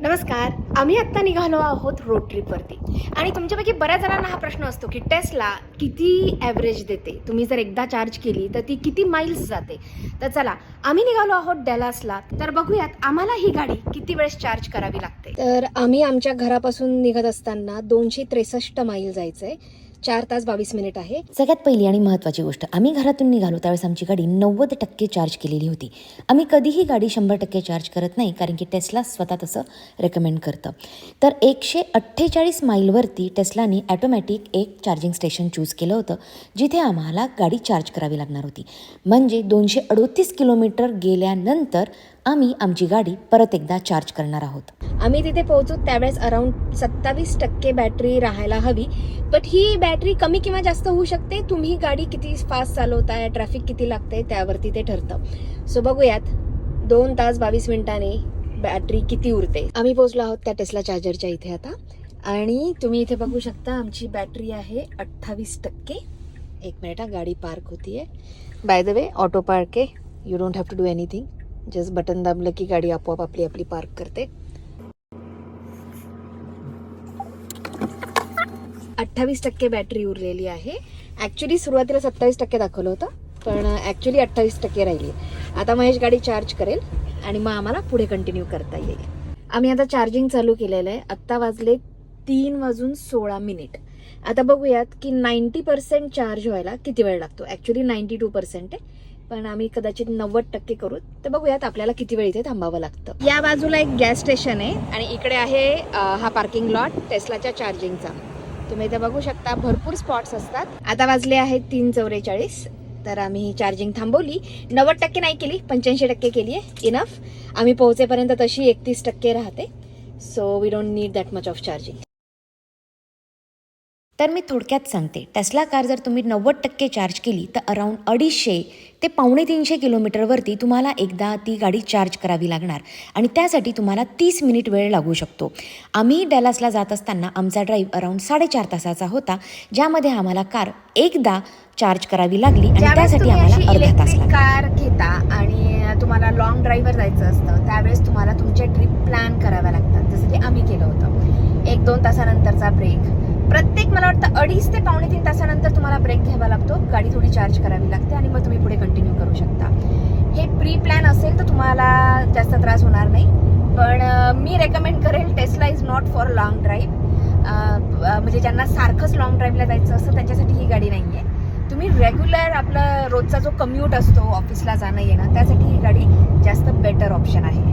नमस्कार. आम्ही आत्ता निघालो आहोत रोड ट्रिपवरती आणि तुमच्यापैकी बऱ्याच जणांना हा प्रश्न असतो की टेस्ला किती ॲव्हरेज देते, तुम्ही जर एकदा चार्ज केली तर ती किती माइल्स जाते. तर चला, आम्ही निघालो आहोत डॅलासला. तर बघूयात आम्हाला ही गाडी किती वेळेस चार्ज करावी लागते. तर आम्ही आमच्या घरापासून निघत असताना 263 माईल जायचं आहे. 4 तास 22 मिनिट आहे. सगळ्यात पहिली आणि महत्त्वाची गोष्ट, आम्ही घरातून निघालो त्यावेळेस आमची गाडी 90% चार्ज केलेली होती. आम्ही कधीही गाडी 100% चार्ज करत नाही, कारण की टेस्ला स्वतः तसं रेकमेंड करतं. तर 148 माईलवरती टेस्लानी ॲटोमॅटिक एक चार्जिंग स्टेशन चूज केलं होतं, जिथे आम्हाला गाडी चार्ज करावी लागणार होती. म्हणजे 238 किलोमीटर गेल्यानंतर आम्ही आमची गाडी परत एकदा चार्ज करणार आहोत. आम्ही तिथे पोहोचू त्यावेळेस अराउंड 27% बॅटरी राहायला हवी. बट ही बॅटरी कमी किंवा जास्त होऊ शकते. तुम्ही गाडी किती फास्ट चालवताय, ट्रॅफिक किती लागते त्यावरती ते ठरतं. सो बघूयात 2 तास 22 मिनिटांनी बॅटरी किती उरते. आम्ही पोहोचलो आहोत त्या टेस्ला चार्जरच्या इथे आता, आणि तुम्ही इथे बघू शकता आमची बॅटरी आहे 28%. एक मिनिट, गाडी पार्क होतीये. By the way auto park आहे, you don't have to do anything. Just button दाबलं की गाडी आपोआप आपली पार्क करते. 28% बॅटरी उरलेली आहे. ॲक्च्युली सुरुवातीला 27% दाखवलं होतं, पण ॲक्च्युली 28% राहिली. आता महेश गाडी चार्ज करेल आणि मग आम्हाला पुढे कंटिन्यू करता येईल. आम्ही आता चार्जिंग चालू केलेलं आहे. आत्ता वाजले 3:16. आता बघूयात की 90% चार्ज व्हायला किती वेळ लागतो. ॲक्च्युली 92% आहे, पण आम्ही कदाचित 90% करू. तर बघूयात आपल्याला किती वेळ इथे थांबावं लागतं. या बाजूला एक गॅस स्टेशन आहे आणि इकडे आहे हा पार्किंग लॉट टेस्लाच्या चार्जिंगचा. तुम्ही इथे बघू शकता भरपूर स्पॉट्स असतात. आता वाजले आहेत 3:44. तर आम्ही चार्जिंग थांबवली. 90% नाही केली, 85% केली आहे. इनफ. आम्ही पोहोचेपर्यंत तशी 31% राहते. So we don't need that much of charging. तर मी थोडक्यात सांगते, टेस्ला कार जर तुम्ही 90% चार्ज केली तर अराऊंड 250 ते 250 किलोमीटरवरती तुम्हाला एकदा ती गाडी चार्ज करावी लागणार, आणि त्यासाठी तुम्हाला 30 मिनिट वेळ लागू शकतो. आम्ही डॅलासला जात असताना आमचा ड्राईव्ह अराऊंड 4.5 तासाचा होता, ज्यामध्ये आम्हाला कार एकदा चार्ज करावी लागली आणि त्यासाठी आम्हाला अर्धा तास लागला. कार घेता आणि तुम्हाला लॉंग ड्राईव्हवर जायचं असतं, त्यावेळेस तुम्हाला तुमचे ट्रिप प्लॅन कराव्या लागतात, जसं की आम्ही केलं होतं. 1-2 तासानंतरचा ब्रेक, प्रत्येक मला वाटतं 2.5 ते 2.5-3 तासानंतर तुम्हाला ब्रेक घ्यावा लागतो. गाडी थोडी चार्ज करावी लागते आणि मग तुम्ही पुढे कंटिन्यू करू शकता. हे प्री प्लॅन असेल तर तुम्हाला जास्त त्रास होणार नाही, पण मी रेकमेंड करेल Tesla is not for long drive. म्हणजे ज्यांना सारखंच लॉंग ड्राईव्हला जायचं असतं त्यांच्यासाठी ही गाडी नाही आहे. तुम्ही रेग्युलर आपला रोजचा जो कम्यूट असतो, ऑफिसला जाणं येणं, त्यासाठी ही गाडी जास्त बेटर ऑप्शन आहे.